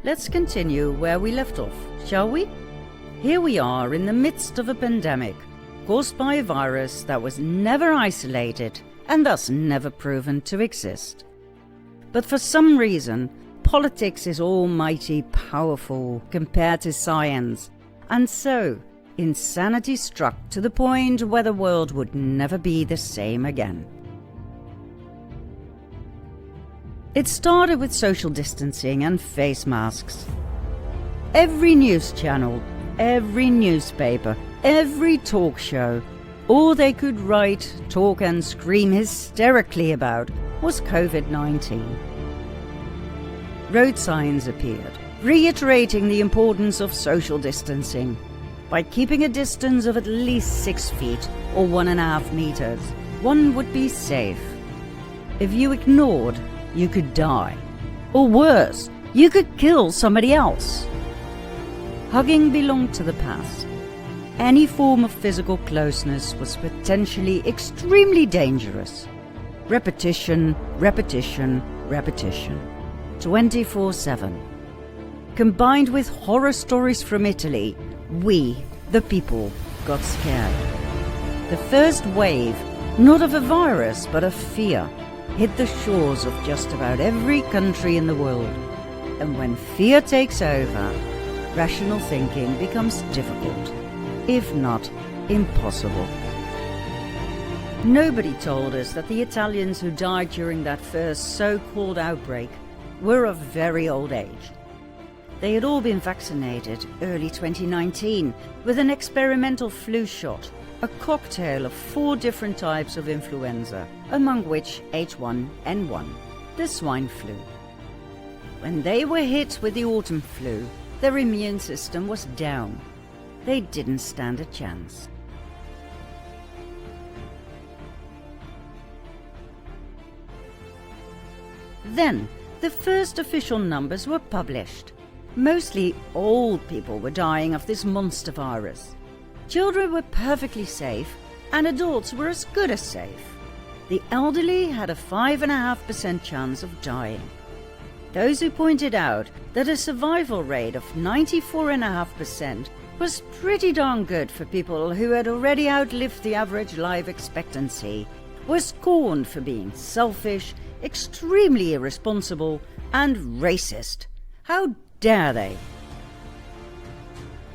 Let's continue where we left off, shall we? Here we are in the midst of a pandemic caused by a virus that was never isolated and thus never proven to exist. But for some reason, politics is almighty powerful compared to science, and so insanity struck to the point where the world would never be the same again. It started with social distancing and face masks. Every news channel, every newspaper, every talk show, all they could write, talk and scream hysterically about was COVID-19. Road signs appeared, reiterating the importance of social distancing. By keeping a distance of at least 6 feet or 1.5 meters, one would be safe. If you ignored, you could die. Or worse, you could kill somebody else. Hugging belonged to the past. Any form of physical closeness was potentially extremely dangerous. Repetition, repetition, repetition. 24/7. Combined with horror stories from Italy, we, the people, got scared. The first wave, not of a virus but of fear, hit the shores of just about every country in the world. And when fear takes over, rational thinking becomes difficult, if not impossible. Nobody told us that the Italians who died during that first so-called outbreak were of very old age. They had all been vaccinated early 2019 with an experimental flu shot, a cocktail of 4 different types of influenza, among which H1N1, the swine flu. When they were hit with the autumn flu, their immune system was down. They didn't stand a chance. Then, the first official numbers were published. Mostly old people were dying of this monster virus. Children were perfectly safe, and adults were as good as safe. The elderly had a 5.5% chance of dying. Those who pointed out that a survival rate of 94.5% was pretty darn good for people who had already outlived the average life expectancy were scorned for being selfish, extremely irresponsible, and racist. How dare they?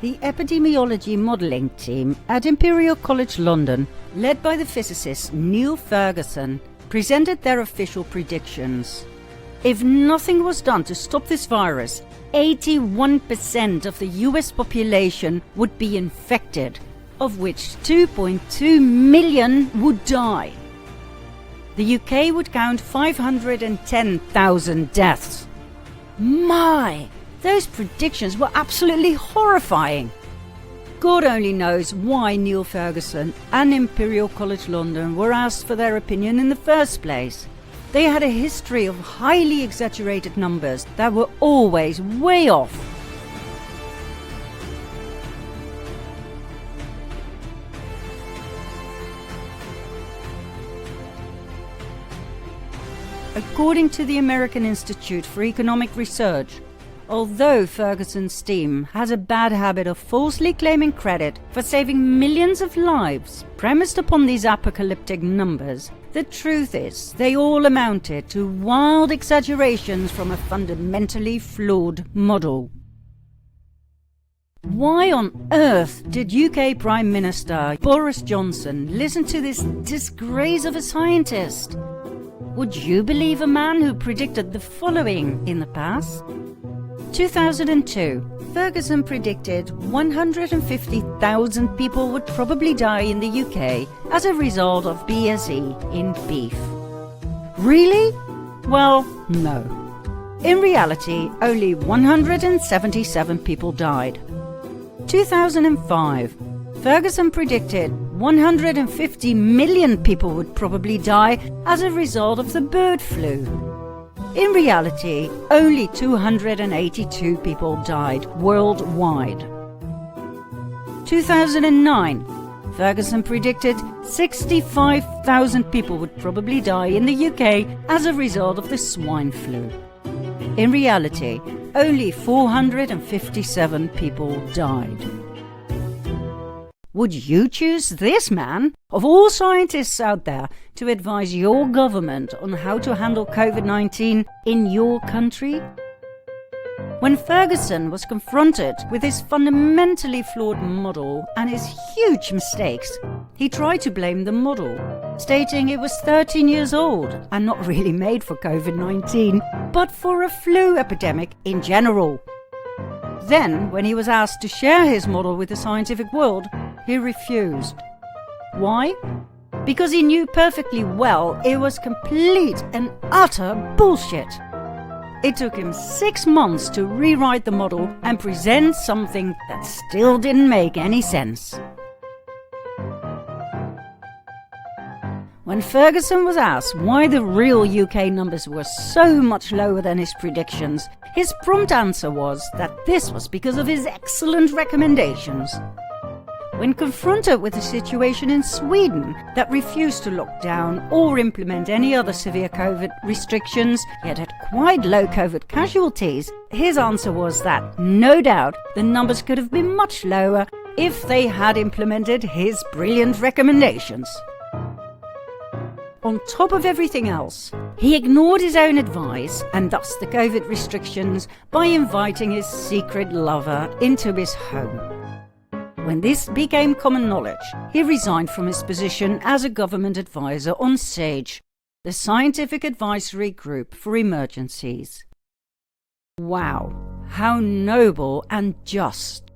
The epidemiology modelling team at Imperial College London, led by the physicist Neil Ferguson, presented their official predictions. If nothing was done to stop this virus, 81% of the US population would be infected, of which 2.2 million would die. The UK would count 510,000 deaths. My! Those predictions were absolutely horrifying. God only knows why Neil Ferguson and Imperial College London were asked for their opinion in the first place. They had a history of highly exaggerated numbers that were always way off. According to the American Institute for Economic Research, although Ferguson's team has a bad habit of falsely claiming credit for saving millions of lives premised upon these apocalyptic numbers, the truth is they all amounted to wild exaggerations from a fundamentally flawed model. Why on earth did UK Prime Minister Boris Johnson listen to this disgrace of a scientist? Would you believe a man who predicted the following in the past? 2002, Ferguson predicted 150,000 people would probably die in the UK as a result of BSE in beef. Really? Well, no. In reality, only 177 people died. 2005, Ferguson predicted 150 million people would probably die as a result of the bird flu. In reality, only 282 people died worldwide. 2009, Ferguson predicted 65,000 people would probably die in the UK as a result of the swine flu. In reality, only 457 people died. Would you choose this man, of all scientists out there, to advise your government on how to handle COVID-19 in your country? When Ferguson was confronted with his fundamentally flawed model and his huge mistakes, he tried to blame the model, stating it was 13 years old and not really made for COVID-19, but for a flu epidemic in general. Then, when he was asked to share his model with the scientific world, he refused. Why? Because he knew perfectly well it was complete and utter bullshit. It took him 6 months to rewrite the model and present something that still didn't make any sense. When Ferguson was asked why the real UK numbers were so much lower than his predictions, his prompt answer was that this was because of his excellent recommendations. When confronted with a situation in Sweden that refused to lock down or implement any other severe COVID restrictions, yet had quite low COVID casualties, his answer was that, no doubt, the numbers could have been much lower if they had implemented his brilliant recommendations. On top of everything else, he ignored his own advice and thus the COVID restrictions by inviting his secret lover into his home. When this became common knowledge, he resigned from his position as a government advisor on SAGE, the Scientific Advisory Group for Emergencies. Wow, how noble and just.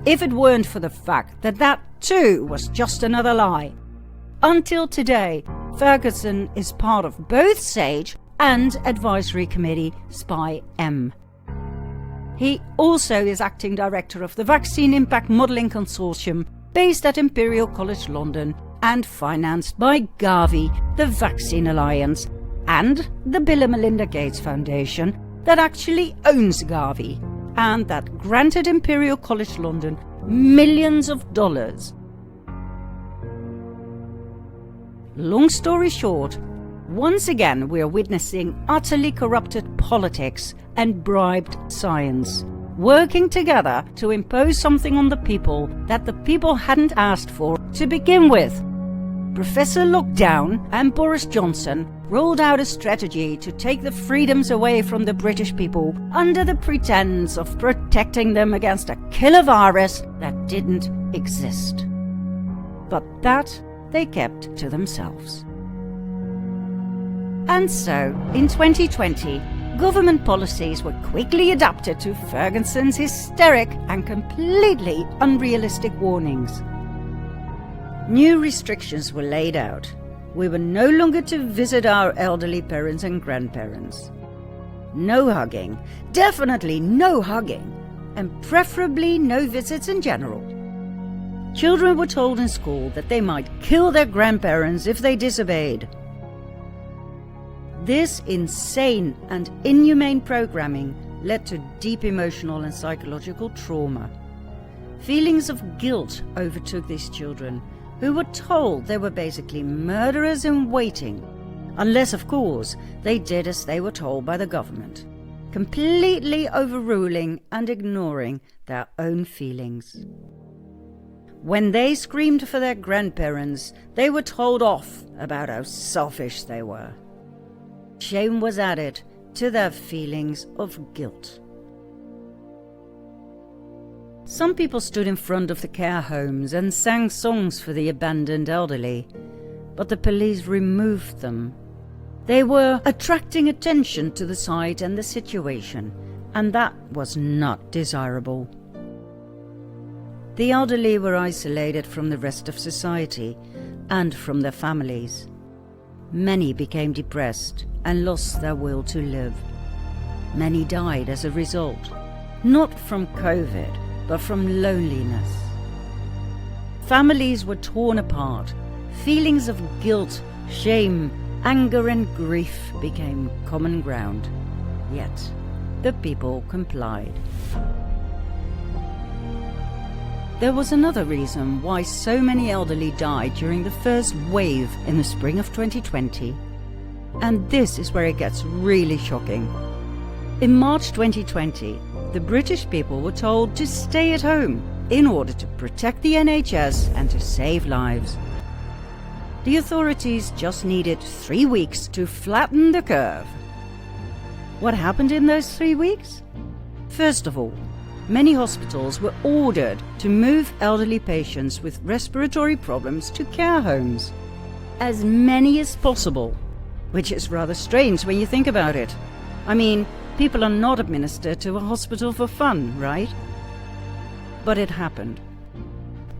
If it weren't for the fact that that too was just another lie. Until today, Ferguson is part of both SAGE and Advisory Committee SPY-M. He also is acting director of the Vaccine Impact Modelling Consortium based at Imperial College London and financed by Gavi, the Vaccine Alliance, and the Bill and Melinda Gates Foundation that actually owns Gavi and that granted Imperial College London millions of dollars. Long story short, once again we are witnessing utterly corrupted politics and bribed science, working together to impose something on the people that the people hadn't asked for to begin with. Professor Lockdown and Boris Johnson rolled out a strategy to take the freedoms away from the British people under the pretense of protecting them against a killer virus that didn't exist. But that they kept to themselves. And so, in 2020, government policies were quickly adapted to Ferguson's hysteric and completely unrealistic warnings. New restrictions were laid out. We were no longer to visit our elderly parents and grandparents. No hugging, definitely no hugging, and preferably no visits in general. Children were told in school that they might kill their grandparents if they disobeyed. This insane and inhumane programming led to deep emotional and psychological trauma. Feelings of guilt overtook these children, who were told they were basically murderers in waiting, unless, of course, they did as they were told by the government, completely overruling and ignoring their own feelings. When they screamed for their grandparents, they were told off about how selfish they were. Shame was added to their feelings of guilt. Some people stood in front of the care homes and sang songs for the abandoned elderly, but the police removed them. They were attracting attention to the site and the situation, and that was not desirable. The elderly were isolated from the rest of society and from their families. Many became depressed and lost their will to live. Many died as a result, not from COVID, but from loneliness. Families were torn apart. Feelings of guilt, shame, anger and grief became common ground. Yet, the people complied. There was another reason why so many elderly died during the first wave in the spring of 2020. And this is where it gets really shocking. In March 2020, the British people were told to stay at home in order to protect the NHS and to save lives. The authorities just needed 3 weeks to flatten the curve. What happened in those 3 weeks? First of all, many hospitals were ordered to move elderly patients with respiratory problems to care homes. As many as possible, which is rather strange when you think about it. I mean, people are not administered to a hospital for fun, right? But it happened.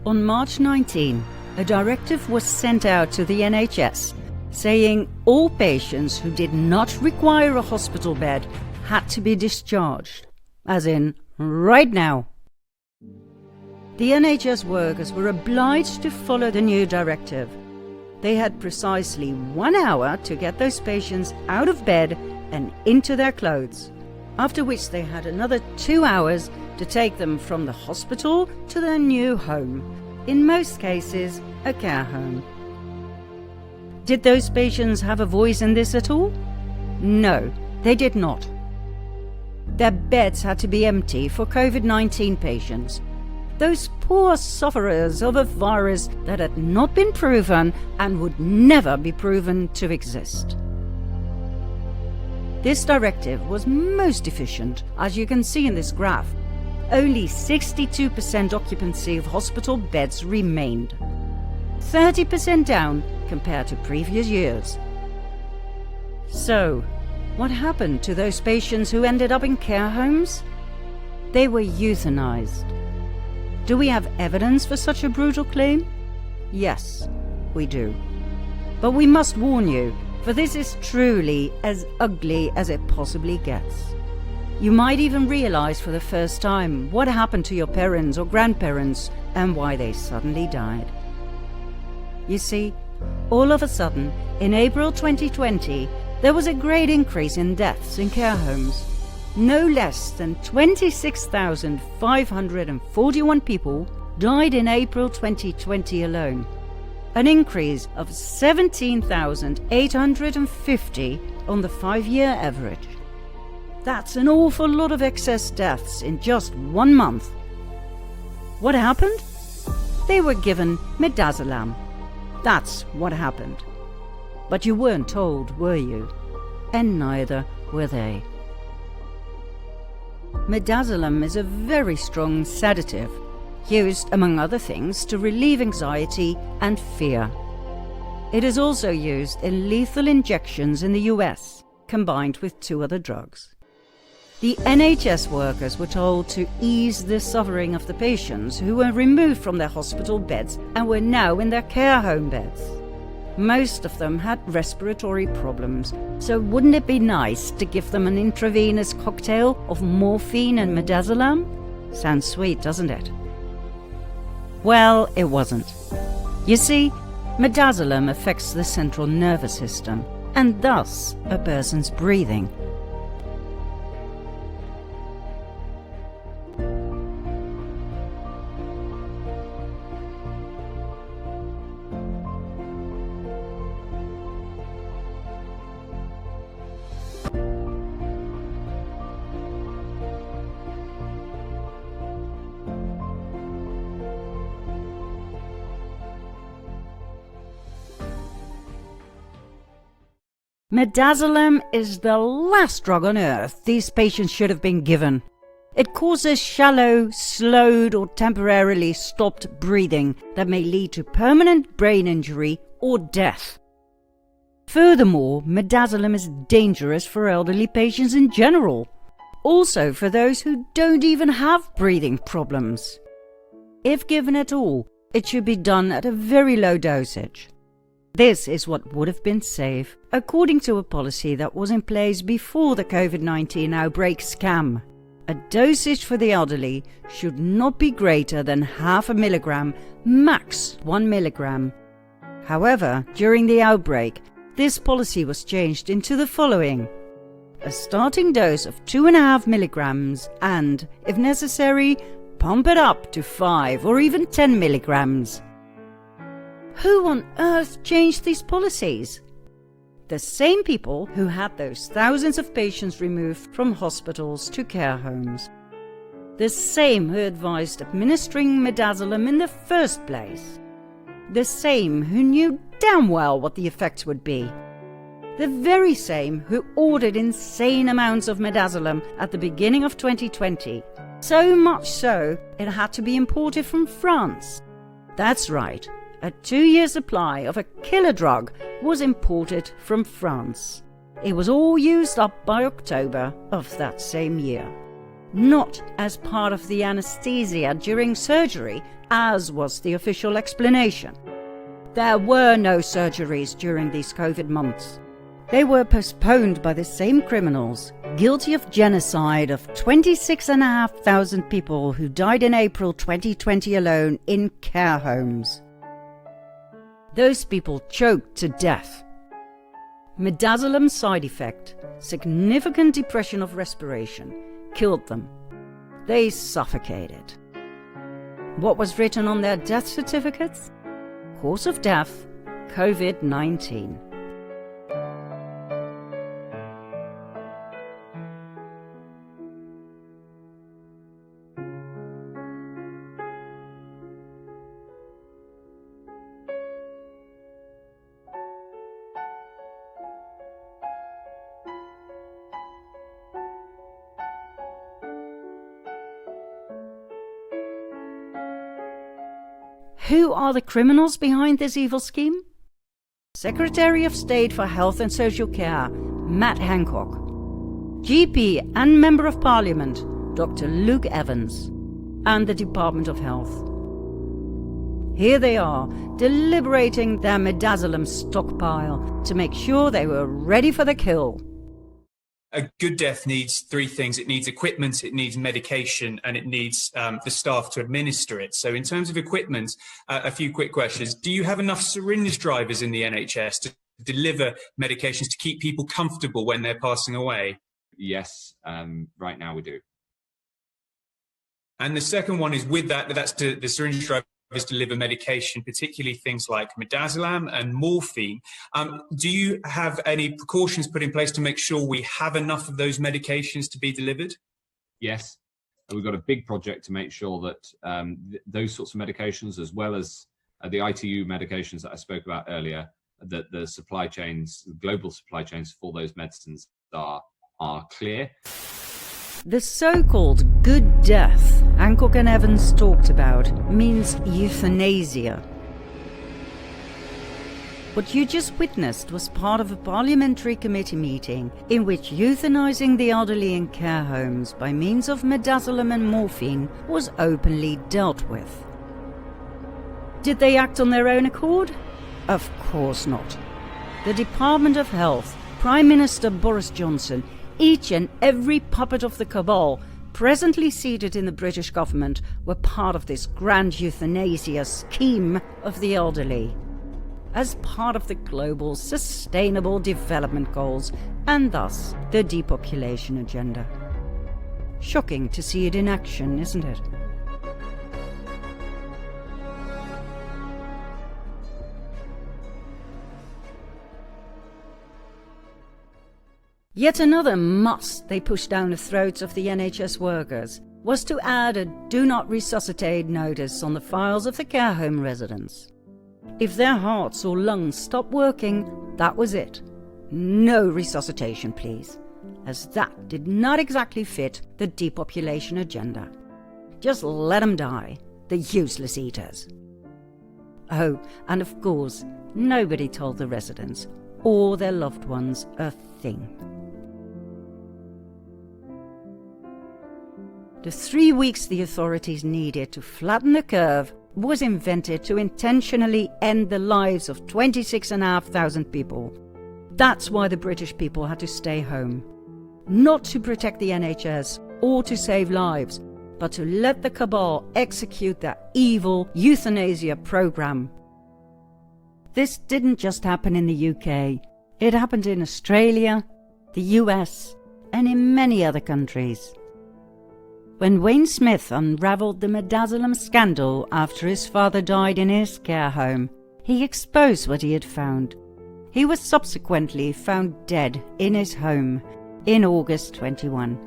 On March 19, a directive was sent out to the NHS saying all patients who did not require a hospital bed had to be discharged, as in right now. The NHS workers were obliged to follow the new directive. They had precisely 1 hour to get those patients out of bed and into their clothes, after which they had another 2 hours to take them from the hospital to their new home, in most cases a care home. Did those patients have a voice in this at all? No, they did not. Their beds had to be empty for COVID-19 patients, those poor sufferers of a virus that had not been proven and would never be proven to exist. This directive was most efficient, as you can see in this graph. Only 62% occupancy of hospital beds remained, 30% down compared to previous years. So, what happened to those patients who ended up in care homes? They were euthanized. Do we have evidence for such a brutal claim? Yes, we do. But we must warn you, for this is truly as ugly as it possibly gets. You might even realize for the first time what happened to your parents or grandparents and why they suddenly died. You see, all of a sudden, in April 2020, there was a great increase in deaths in care homes. No less than 26,541 people died in April 2020 alone, an increase of 17,850 on the 5-year average. That's an awful lot of excess deaths in just 1 month. What happened? They were given midazolam. That's what happened. But you weren't told, were you? And neither were they. Midazolam is a very strong sedative, used, among other things, to relieve anxiety and fear. It is also used in lethal injections in the US, combined with 2 other drugs. The NHS workers were told to ease the suffering of the patients who were removed from their hospital beds and were now in their care home beds. Most of them had respiratory problems, so wouldn't it be nice to give them an intravenous cocktail of morphine and midazolam? Sounds sweet, doesn't it? Well, it wasn't. You see, midazolam affects the central nervous system, and thus a person's breathing. Midazolam is the last drug on earth these patients should have been given. It causes shallow, slowed or temporarily stopped breathing that may lead to permanent brain injury or death. Furthermore, midazolam is dangerous for elderly patients in general, also for those who don't even have breathing problems. If given at all, it should be done at a very low dosage. This is what would have been safe, according to a policy that was in place before the COVID-19 outbreak scam. A dosage for the elderly should not be greater than 0.5 milligram, max 1 milligram. However, during the outbreak, this policy was changed into the following: a starting dose of 2.5 milligrams and, if necessary, pump it up to 5 or even 10 milligrams. Who on earth changed these policies? The same people who had those thousands of patients removed from hospitals to care homes. The same who advised administering midazolam in the first place. The same who knew damn well what the effects would be. The very same who ordered insane amounts of midazolam at the beginning of 2020. So much so, it had to be imported from France. That's right, a 2-year supply of a killer drug was imported from France. It was all used up by October of that same year. Not as part of the anesthesia during surgery, as was the official explanation. There were no surgeries during these COVID months. They were postponed by the same criminals, guilty of genocide of 26,500 people who died in April 2020 alone in care homes. Those people choked to death. Midazolam side effect, significant depression of respiration, killed them. They suffocated. What was written on their death certificates? Cause of death, COVID-19. Who are the criminals behind this evil scheme? Secretary of State for Health and Social Care, Matt Hancock. GP and Member of Parliament, Dr. Luke Evans. And the Department of Health. Here they are, deliberating their midazolam stockpile to make sure they were ready for the kill. A good death needs 3 things. It needs equipment, it needs medication, and it needs the staff to administer it. So in terms of equipment, a few quick questions. Do you have enough syringe drivers in the NHS to deliver medications to keep people comfortable when they're passing away? Yes, right now we do. And the second one is with that's to the syringe drivers deliver medication, particularly things like midazolam and morphine. Do you have any precautions put in place to make sure we have enough of those medications to be delivered? Yes, we've got a big project to make sure that those sorts of medications, as well as the ITU medications that I spoke about earlier, that the supply chains, global supply chains for those medicines are clear. The so-called good death Hancock and Evans talked about means euthanasia. What you just witnessed was part of a parliamentary committee meeting in which euthanizing the elderly in care homes by means of midazolam and morphine was openly dealt with. Did they act on their own accord? Of course not. The Department of Health, Prime Minister Boris Johnson, each and every puppet of the cabal presently seated in the British government were part of this grand euthanasia scheme of the elderly, as part of the global sustainable development goals and thus the depopulation agenda. Shocking to see it in action, isn't it? Yet another must they pushed down the throats of the NHS workers was to add a do not resuscitate notice on the files of the care home residents. If their hearts or lungs stopped working, that was it. No resuscitation, please, as that did not exactly fit the depopulation agenda. Just let them die, the useless eaters. Oh, and of course, nobody told the residents or their loved ones a thing. The 3 weeks the authorities needed to flatten the curve was invented to intentionally end the lives of 26,500 people. That's why the British people had to stay home. Not to protect the NHS or to save lives, but to let the cabal execute their evil euthanasia program. This didn't just happen in the UK. It happened in Australia, the US, and in many other countries. When Wayne Smith unravelled the midazolam scandal after his father died in his care home, he exposed what he had found. He was subsequently found dead in his home in August 21.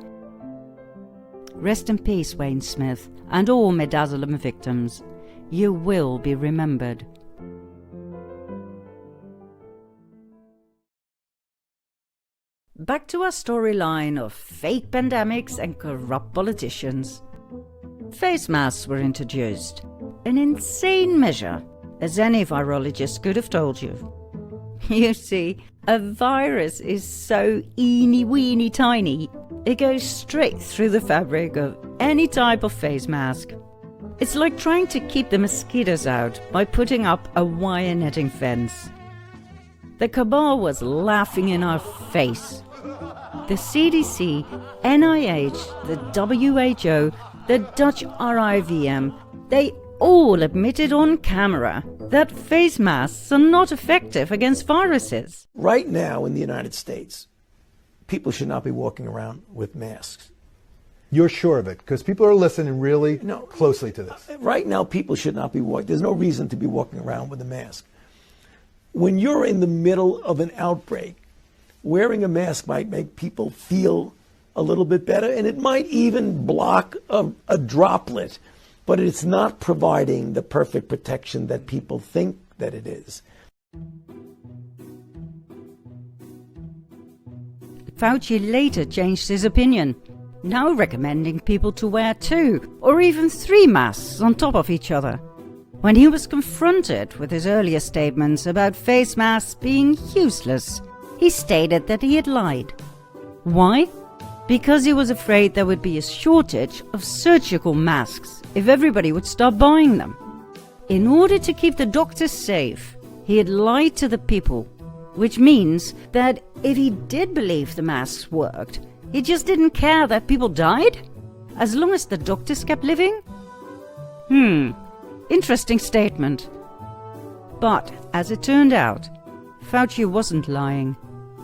Rest in peace, Wayne Smith, and all Midazolam victims. You will be remembered. Back to our storyline of fake pandemics and corrupt politicians. Face masks were introduced, an insane measure, as any virologist could have told you. You see, a virus is so eeny-weeny tiny, it goes straight through the fabric of any type of face mask. It's like trying to keep the mosquitoes out by putting up a wire netting fence. The cabal was laughing in our face. The CDC, NIH, the WHO, the Dutch RIVM, they all admitted on camera that face masks are not effective against viruses. Right now in the United States, people should not be walking around with masks. You're sure of it? Because people are listening really closely to this. Right now, people should not be walking. There's no reason to be walking around with a mask. When you're in the middle of an outbreak, wearing a mask might make people feel a little bit better, and it might even block a droplet, but it's not providing the perfect protection that people think that it is. Fauci later changed his opinion, now recommending people to wear 2 or even 3 masks on top of each other. When he was confronted with his earlier statements about face masks being useless, he stated that he had lied. Why? Because he was afraid there would be a shortage of surgical masks if everybody would stop buying them. In order to keep the doctors safe, he had lied to the people, which means that if he did believe the masks worked, he just didn't care that people died? As long as the doctors kept living? Interesting statement. But, as it turned out, Fauci wasn't lying.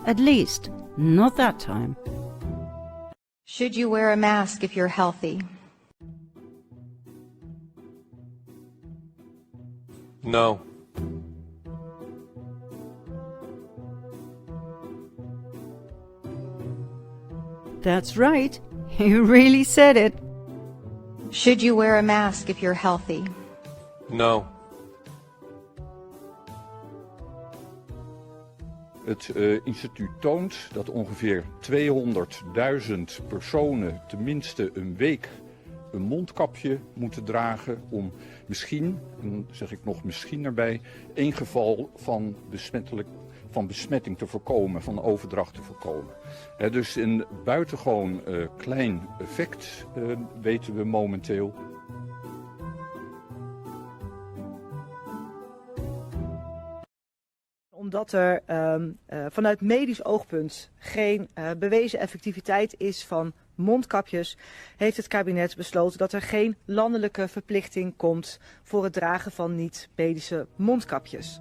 At least, not that time. Should you wear a mask if you're healthy? No. That's right. You really said it. Should you wear a mask if you're healthy? No. Het instituut toont dat ongeveer 200.000 personen tenminste een week een mondkapje moeten dragen om misschien, en dan zeg ik nog misschien erbij, 1 geval van besmetting te voorkomen, van overdracht te voorkomen. Dus een buitengewoon klein effect weten we momenteel. Omdat er vanuit medisch oogpunt geen bewezen effectiviteit is van mondkapjes, heeft het kabinet besloten dat er geen landelijke verplichting komt voor het dragen van niet-medische mondkapjes.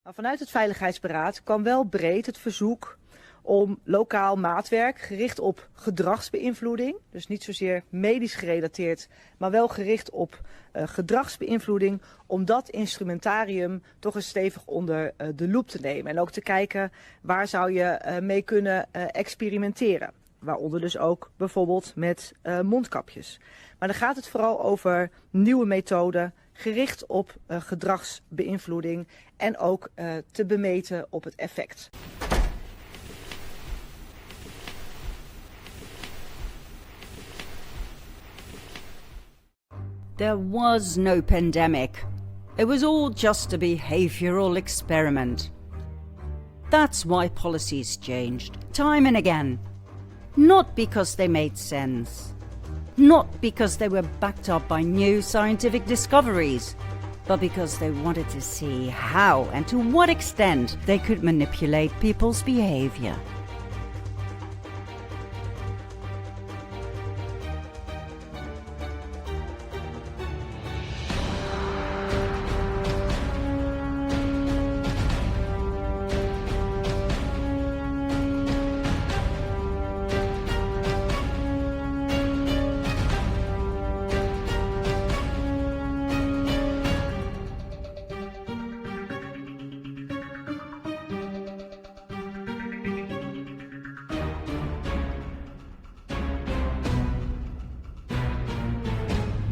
Vanuit het Veiligheidsberaad kwam wel breed het verzoek om lokaal maatwerk gericht op gedragsbeïnvloeding, dus niet zozeer medisch gerelateerd, maar wel gericht op gedragsbeïnvloeding, om dat instrumentarium toch eens stevig onder de loep te nemen. En ook te kijken waar zou je mee kunnen experimenteren. Waaronder dus ook bijvoorbeeld met mondkapjes. Maar dan gaat het vooral over nieuwe methoden, gericht op gedragsbeïnvloeding en ook te bemeten op het effect. There was no pandemic. It was all just a behavioral experiment. That's why policies changed, time and again. Not because they made sense. Not because they were backed up by new scientific discoveries, but because they wanted to see how and to what extent they could manipulate people's behavior.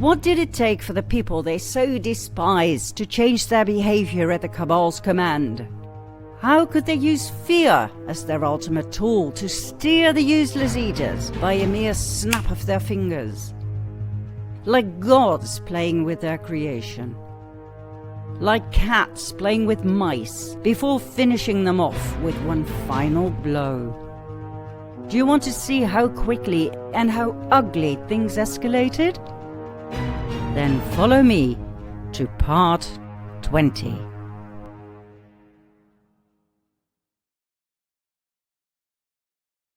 What did it take for the people they so despised to change their behavior at the Cabal's command? How could they use fear as their ultimate tool to steer the useless eaters by a mere snap of their fingers? Like gods playing with their creation. Like cats playing with mice before finishing them off with one final blow. Do you want to see how quickly and how ugly things escalated? Then follow me to part 20.